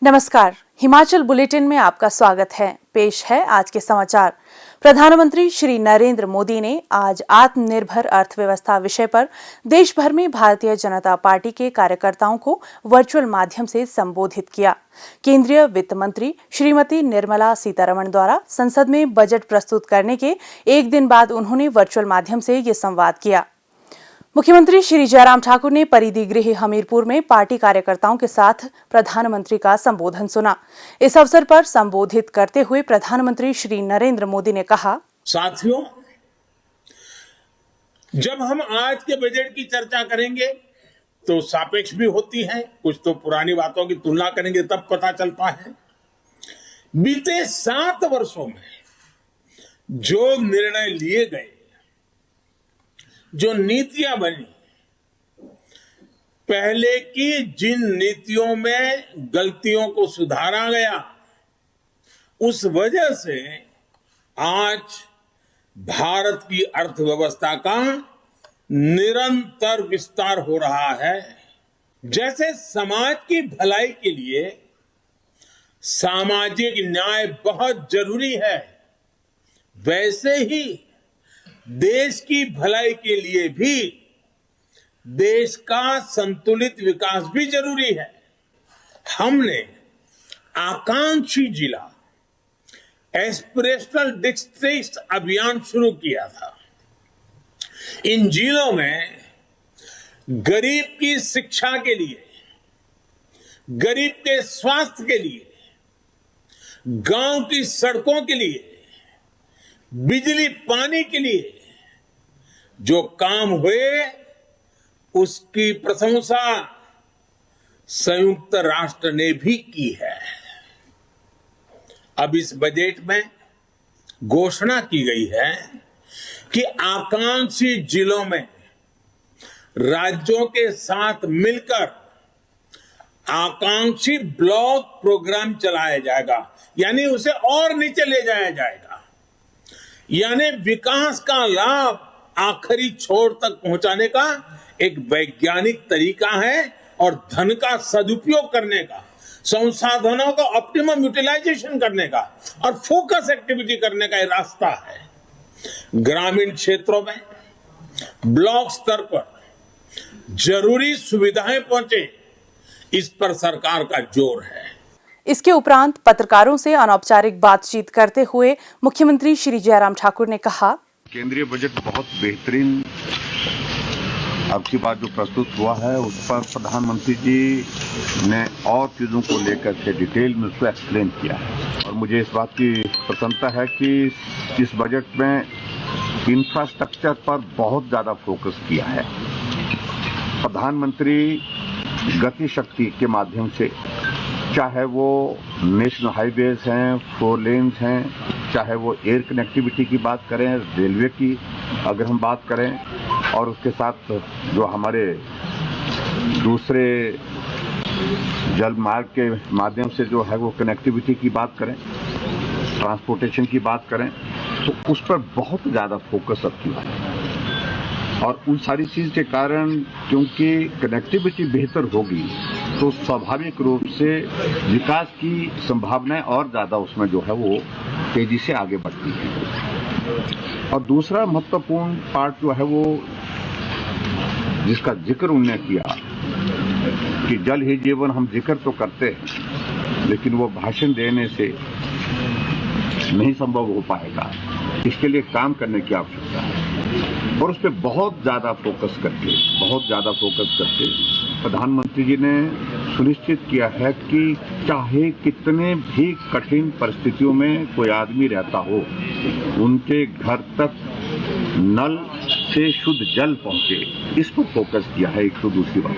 नमस्कार, हिमाचल बुलेटिन में आपका स्वागत है। पेश है आज के समाचार। प्रधानमंत्री श्री नरेंद्र मोदी ने आज आत्मनिर्भर अर्थव्यवस्था विषय पर देश भर में भारतीय जनता पार्टी के कार्यकर्ताओं को वर्चुअल माध्यम से संबोधित किया। केंद्रीय वित्त मंत्री श्रीमती निर्मला सीतारमण द्वारा संसद में बजट प्रस्तुत करने के एक दिन बाद उन्होंने वर्चुअल माध्यम से ये संवाद किया। मुख्यमंत्री श्री जयराम ठाकुर ने परिधि गृह हमीरपुर में पार्टी कार्यकर्ताओं के साथ प्रधानमंत्री का संबोधन सुना। इस अवसर पर संबोधित करते हुए प्रधानमंत्री श्री नरेंद्र मोदी ने कहा, साथियों, जब हम आज के बजट की चर्चा करेंगे तो सापेक्ष भी होती है, कुछ तो पुरानी बातों की तुलना करेंगे तब पता चलता है। बीते 7 वर्षों में जो निर्णय लिए गए, जो नीतियां बनी, पहले की जिन नीतियों में गलतियों को सुधारा गया, उस वजह से आज भारत की अर्थव्यवस्था का निरंतर विस्तार हो रहा है। जैसे समाज की भलाई के लिए सामाजिक न्याय बहुत जरूरी है, वैसे ही देश की भलाई के लिए भी देश का संतुलित विकास भी जरूरी है। हमने आकांक्षी जिला एस्पिरेशनल डिस्ट्रिक्ट अभियान शुरू किया था। इन जिलों में गरीब की शिक्षा के लिए, गरीब के स्वास्थ्य के लिए, गांव की सड़कों के लिए, बिजली पानी के लिए जो काम हुए, उसकी प्रशंसा संयुक्त राष्ट्र ने भी की है। अब इस बजट में घोषणा की गई है कि आकांक्षी जिलों में राज्यों के साथ मिलकर आकांक्षी ब्लॉक प्रोग्राम चलाया जाएगा, यानी उसे और नीचे ले जाया जाएगा। यानी विकास का लाभ आखिरी छोर तक पहुंचाने का एक वैज्ञानिक तरीका है और धन का सदुपयोग करने का, संसाधनों का ऑप्टिमम यूटिलाइजेशन करने का और फोकस एक्टिविटी करने का एक रास्ता है। ग्रामीण क्षेत्रों में ब्लॉक स्तर पर जरूरी सुविधाएं पहुंचे, इस पर सरकार का जोर है। इसके उपरांत पत्रकारों से अनौपचारिक बातचीत करते हुए मुख्यमंत्री श्री जयराम ठाकुर ने कहा, केंद्रीय बजट बहुत बेहतरीन अब की बात जो प्रस्तुत हुआ है, उस पर प्रधानमंत्री जी ने और चीज़ों को लेकर के डिटेल में उसको एक्सप्लेन किया है और मुझे इस बात की प्रसन्नता है कि इस बजट में इंफ्रास्ट्रक्चर पर बहुत ज़्यादा फोकस किया है। प्रधानमंत्री गति शक्ति के माध्यम से, चाहे वो नेशनल हाईवेज हैं, 4 लेन्स हैं, चाहे वो एयर कनेक्टिविटी की बात करें, रेलवे की अगर हम बात करें, और उसके साथ जो हमारे दूसरे जल मार्ग के माध्यम से जो है वो कनेक्टिविटी की बात करें, ट्रांसपोर्टेशन की बात करें, तो उस पर बहुत ज़्यादा फोकस अब किया है। और उन सारी चीज़ के कारण क्योंकि कनेक्टिविटी बेहतर होगी तो स्वाभाविक रूप से विकास की संभावनाएं और ज़्यादा उसमें जो है वो तेजी से आगे बढ़ती है। और दूसरा महत्वपूर्ण पार्ट जो है वो जिसका जिक्र उन्होंने किया कि जल ही जीवन, हम जिक्र तो करते हैं लेकिन वो भाषण देने से नहीं संभव हो पाएगा, इसके लिए काम करने की आवश्यकता है। और उस पर बहुत ज़्यादा फोकस करके प्रधानमंत्री जी ने सुनिश्चित किया है कि चाहे कितने भी कठिन परिस्थितियों में कोई आदमी रहता हो, उनके घर तक नल से शुद्ध जल पहुंचे, इस पर फोकस किया है। एक तो दूसरी बात,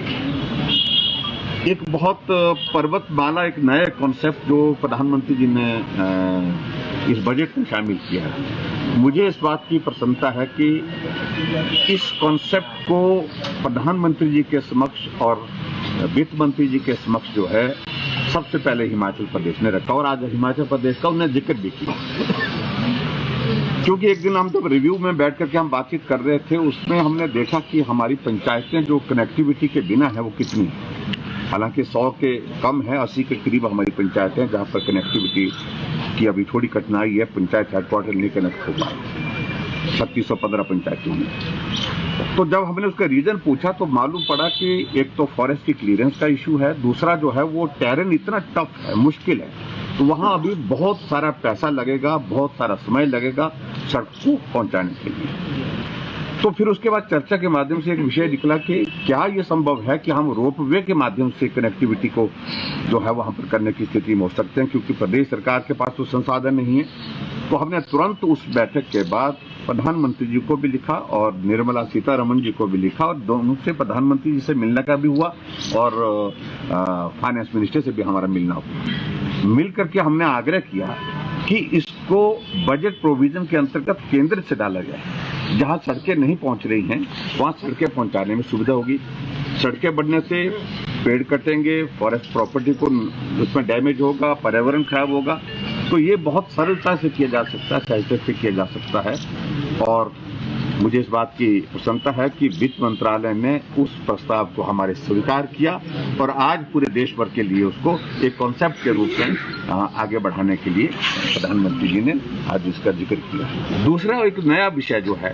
एक बहुत पर्वतमाला, एक नया कॉन्सेप्ट जो प्रधानमंत्री जी ने इस बजट में शामिल किया है। मुझे इस बात की प्रसन्नता है कि इस कॉन्सेप्ट को प्रधानमंत्री जी के समक्ष और वित्त मंत्री जी के समक्ष जो है सबसे पहले हिमाचल प्रदेश ने रखा और आज हिमाचल प्रदेश का उन्हें जिक्र भी किया। क्योंकि एक दिन हम जब रिव्यू में बैठ करके हम बातचीत कर रहे थे, उसमें हमने देखा कि हमारी पंचायतें जो कनेक्टिविटी के बिना है वो कितनी है। हालांकि 100 के कम है, 80 के करीब हमारी पंचायतें हैं जहां पर कनेक्टिविटी की अभी थोड़ी कठिनाई है। पंचायत हेडक्वार्टर नहीं कनेक्ट हो पाए 3615 पंचायतों में। तो जब हमने उसका रीजन पूछा तो मालूम पड़ा कि एक तो फॉरेस्ट की क्लियरेंस का इशू है, दूसरा जो है वो टेरेन इतना टफ है, मुश्किल है, तो वहां अभी बहुत सारा पैसा लगेगा, बहुत सारा समय लगेगा सड़क को पहुंचाने के लिए। तो फिर उसके बाद चर्चा के माध्यम से एक विषय निकला कि क्या ये संभव है कि हम रोपवे के माध्यम से कनेक्टिविटी को जो है वहां पर करने की स्थिति में हो सकते हैं, क्योंकि प्रदेश सरकार के पास तो संसाधन नहीं है। तो हमने तुरंत उस बैठक के बाद प्रधानमंत्री जी को भी लिखा और निर्मला सीतारमण जी को भी लिखा, और दोनों से प्रधानमंत्री जी से मिलने का भी हुआ और फाइनेंस मिनिस्टर से भी हमारा मिलना हुआ। मिल करके हमने आग्रह किया कि इसको बजट प्रोविजन के अंतर्गत केंद्र से डाला जाए। जहां सड़कें नहीं पहुंच रही हैं वहां सड़कें पहुंचाने में सुविधा होगी। सड़कें बढ़ने से पेड़ कटेंगे, फॉरेस्ट प्रॉपर्टी को उसमें डैमेज होगा, पर्यावरण खराब होगा। तो ये बहुत सरलता से किया जा सकता है, सहजता से किया जा सकता है। और मुझे इस बात की प्रसन्नता है कि वित्त मंत्रालय ने उस प्रस्ताव को हमारे स्वीकार किया और आज पूरे देश भर के लिए उसको एक कॉन्सेप्ट के रूप में आगे बढ़ाने के लिए प्रधानमंत्री जी ने आज इसका जिक्र किया। दूसरा एक नया विषय जो है,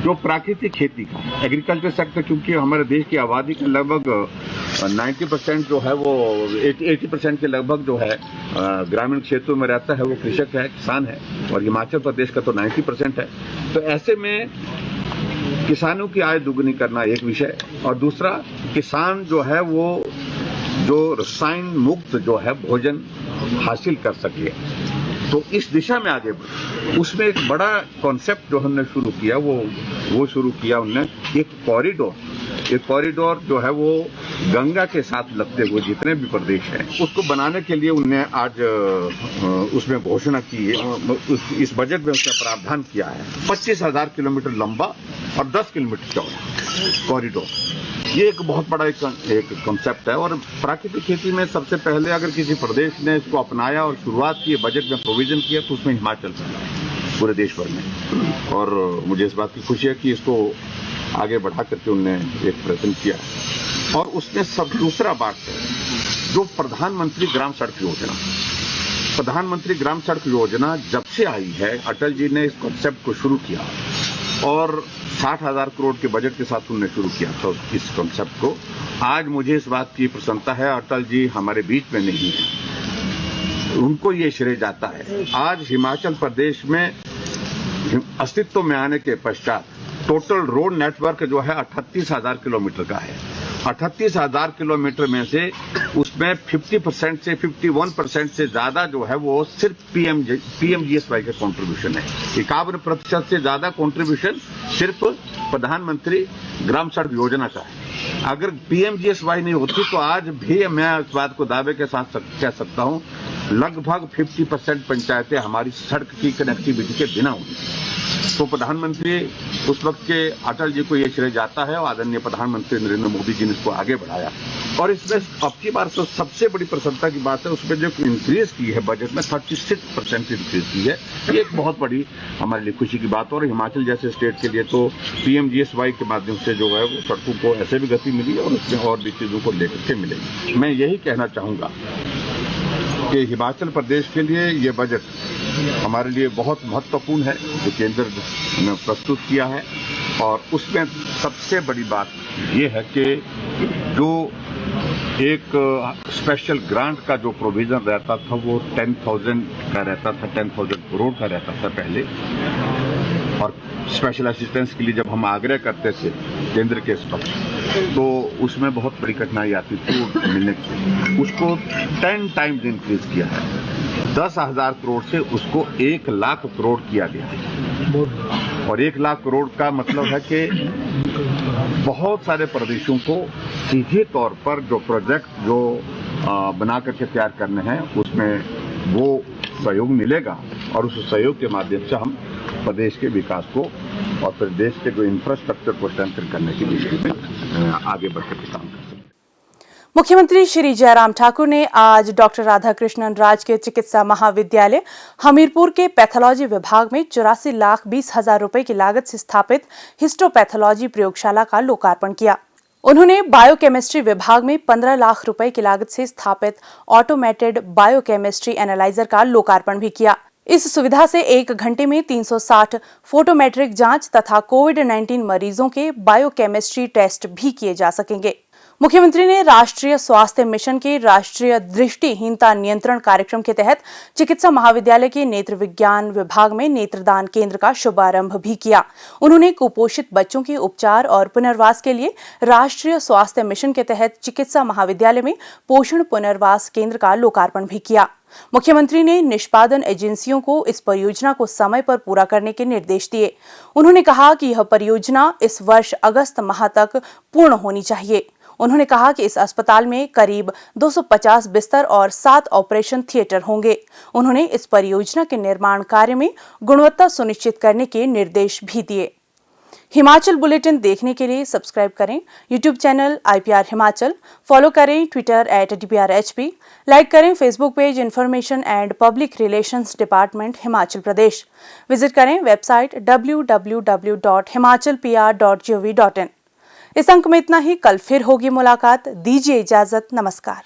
जो प्राकृतिक खेती का एग्रीकल्चर सेक्टर, क्योंकि हमारे देश की आबादी का लगभग 90% जो है वो 80% के लगभग जो है ग्रामीण क्षेत्रों में रहता है, वो कृषक है, किसान है, और हिमाचल प्रदेश का तो 90% है। तो ऐसे में किसानों की आय दुगनी करना एक विषय, और दूसरा किसान जो है वो जो रसायन मुक्त जो है भोजन हासिल कर सके, तो इस दिशा में आगे बढ़े। उसमें एक बड़ा कॉन्सेप्ट जो हमने शुरू किया वो शुरू किया उनने, एक कॉरिडोर जो है वो गंगा के साथ लगते हुए जितने भी प्रदेश हैं उसको बनाने के लिए उनने आज उसमें घोषणा की है। इस बजट में उसका प्रावधान किया है 25,000 किलोमीटर लंबा और 10 किलोमीटर चौड़ा कॉरिडोर। ये एक बहुत बड़ा एक कॉन्सेप्ट है। और प्राकृतिक खेती में सबसे पहले अगर किसी प्रदेश ने इसको अपनाया और शुरुआत की, बजट में प्रोविजन किया, तो उसमें हिमाचल पूरे देश भर में। और मुझे इस बात की खुशी है कि इसको आगे बढ़ा करके उनने एक प्रयत्न किया। और उसने सब दूसरा बात है जो प्रधानमंत्री ग्राम सड़क योजना जब से आई है, अटल जी ने इस कॉन्सेप्ट को शुरू किया और 60,000 करोड़ के बजट के साथ उन्होंने शुरू किया था इस कॉन्सेप्ट को। आज मुझे इस बात की प्रसन्नता है, अटल जी हमारे बीच में नहीं है, उनको ये श्रेय जाता है। आज हिमाचल प्रदेश में अस्तित्व में आने के पश्चात टोटल रोड नेटवर्क जो है 38,000 किलोमीटर का है। 38,000 किलोमीटर में से उसमें 50% से 51% से ज्यादा जो है वो सिर्फ पीएमजीएसवाई का कंट्रीब्यूशन है। 51% से ज्यादा कंट्रीब्यूशन सिर्फ प्रधानमंत्री ग्राम सड़क योजना का है। अगर पीएमजीएसवाई नहीं होती तो आज भी मैं इस बात को दावे के साथ कह सकता हूं, लगभग 50% पंचायतें हमारी सड़क की कनेक्टिविटी के बिना होंगी। तो प्रधानमंत्री उस वक्त के अटल जी को ये श्रेय जाता है और आदरणीय प्रधानमंत्री नरेंद्र मोदी जी ने इसको आगे बढ़ाया। और इसमें अब की बार सबसे बड़ी प्रसन्नता की बात है, उसमें जो इंक्रीज की है बजट में 36% इंक्रीज की है। ये एक बहुत बड़ी हमारे लिए खुशी की बात। और हिमाचल जैसे स्टेट के लिए तो पीएमजीएसवाई के माध्यम से जो है वो सड़कों को ऐसे भी गति मिली और उसमें और भी चीजों को लेकर के मिलेगी। मैं यही कहना चाहूंगा कि हिमाचल प्रदेश के लिए ये बजट हमारे लिए बहुत महत्वपूर्ण है जो केंद्र ने प्रस्तुत किया है। और उसमें सबसे बड़ी बात ये है कि जो एक स्पेशल ग्रांट का जो प्रोविजन रहता था वो 10,000 का रहता था, 10,000 करोड़ का रहता था पहले। और स्पेशल असिस्टेंस के लिए जब हम आग्रह करते थे केंद्र के पक्ष, तो उसमें बहुत बड़ी कठिनाई आती थी मिलने की। उसको 10 टाइम्स इंक्रीज किया है, 10,000 करोड़ से उसको 1,00,000 करोड़ किया गया। और 1,00,000 करोड़ का मतलब है कि बहुत सारे प्रदेशों को सीधे तौर पर जो प्रोजेक्ट जो बना करके तैयार करने हैं उसमें वो सहयोग मिलेगा। और उस सहयोग के माध्यम से हम प्रदेश के विकास को और प्रदेश के जो इंफ्रास्ट्रक्चर को स्ट्रेंथन करने की दिशा में आगे बढ़कर काम कर सकते हैं। मुख्यमंत्री श्री जयराम ठाकुर ने आज डॉक्टर राधाकृष्णन राजकीय चिकित्सा महाविद्यालय हमीरपुर के पैथोलॉजी विभाग में 84,20,000 रुपए की लागत से स्थापित हिस्टोपैथोलॉजी प्रयोगशाला का लोकार्पण किया। उन्होंने बायोकेमिस्ट्री विभाग में 15 लाख रुपए की लागत से स्थापित ऑटोमेटेड बायोकेमिस्ट्री एनालाइजर का लोकार्पण भी किया। इस सुविधा से 1 घंटे में 360 फोटोमेट्रिक जांच तथा कोविड-19 मरीजों के बायोकेमिस्ट्री टेस्ट भी किए जा सकेंगे। मुख्यमंत्री ने राष्ट्रीय स्वास्थ्य मिशन के राष्ट्रीय दृष्टिहीनता नियंत्रण कार्यक्रम के तहत चिकित्सा महाविद्यालय के नेत्र विज्ञान विभाग में नेत्रदान केंद्र का शुभारंभ भी किया। उन्होंने कुपोषित बच्चों के उपचार और पुनर्वास के लिए राष्ट्रीय स्वास्थ्य मिशन के तहत चिकित्सा महाविद्यालय में पोषण पुनर्वास केंद्र का लोकार्पण भी किया। मुख्यमंत्री ने निष्पादन एजेंसियों को इस परियोजना को समय पर पूरा करने के निर्देश दिए। उन्होंने कहा कि यह परियोजना इस वर्ष अगस्त माह तक पूर्ण होनी चाहिए। उन्होंने कहा कि इस अस्पताल में करीब 250 बिस्तर और 7 ऑपरेशन थिएटर होंगे। उन्होंने इस परियोजना के निर्माण कार्य में गुणवत्ता सुनिश्चित करने के निर्देश भी दिए। हिमाचल बुलेटिन देखने के लिए सब्सक्राइब करें YouTube channel IPR Himachal, follow करें ट्विटर @DPRHP, लाइक करें Facebook page information and public relations department Himachal Pradesh, visit करें वेबसाइट www.himachalpr.gov.in। इस अंक में इतना ही। कल फिर होगी मुलाकात। दीजिए इजाजत। नमस्कार।